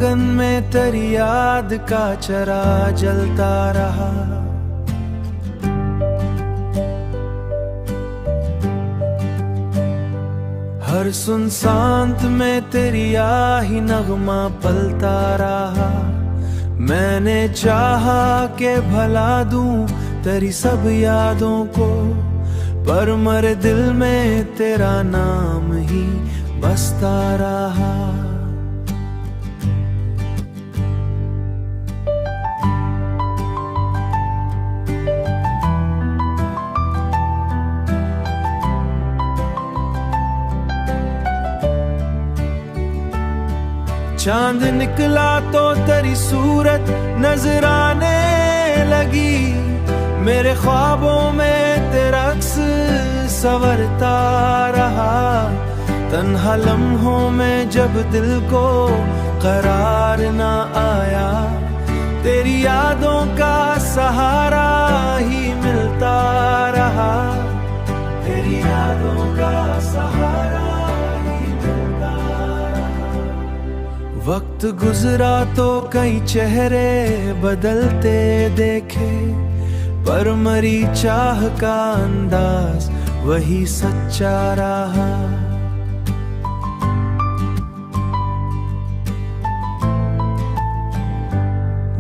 धड़कन में तेरी याद का चरा जलता रहा। हर सुनसांत में तेरी आही नगमा पलता रहा। मैंने चाहा के भला दूं तेरी सब यादों को, पर मरे दिल में तेरा नाम ही बसता रहा। चांद निकला तो तेरी सूरत नजर आने लगी। मेरे ख्वाबों में तेरा अक्स संवरता रहा। तन्हा लम्हों में जब दिल को करार ना आया, तेरी यादों का सहारा ही मिलता रहा। तेरी यादों का सहारा ही मिलता रहा। वक्त गुजरा तो कई चेहरे बदलते देखे, पर मरी चाह का अंदाज वही सच्चा रहा।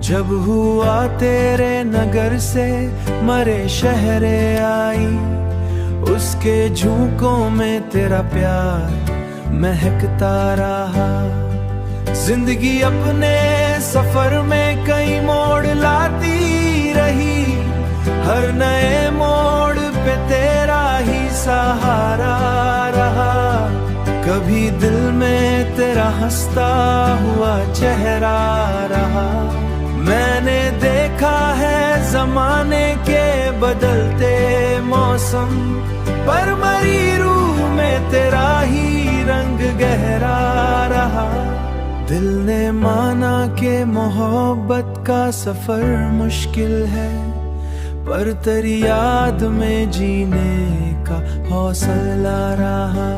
जब हुआ तेरे नगर से मरे शहरे आई, उसके झोंकों में तेरा प्यार महकता रहा। जिंदगी अपने सफर में कई मोड़ लाती रही, हर नए मोड़ पे तेरा ही सहारा रहा। कभी दिल में तेरा हंसता हुआ चेहरा रहा। मैंने देखा है जमाने के बदलते मौसम, पर मरी रूह में तेरा ही रंग गहरा रहा। दिल ने माना कि मोहब्बत का सफर मुश्किल है, पर तेरी याद में जीने का हौसला रहा।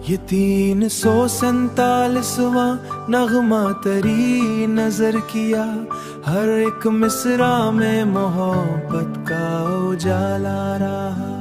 ये 347वां नगमा तेरी नजर किया, हर एक मिसरा में मोहब्बत का उजाला रहा।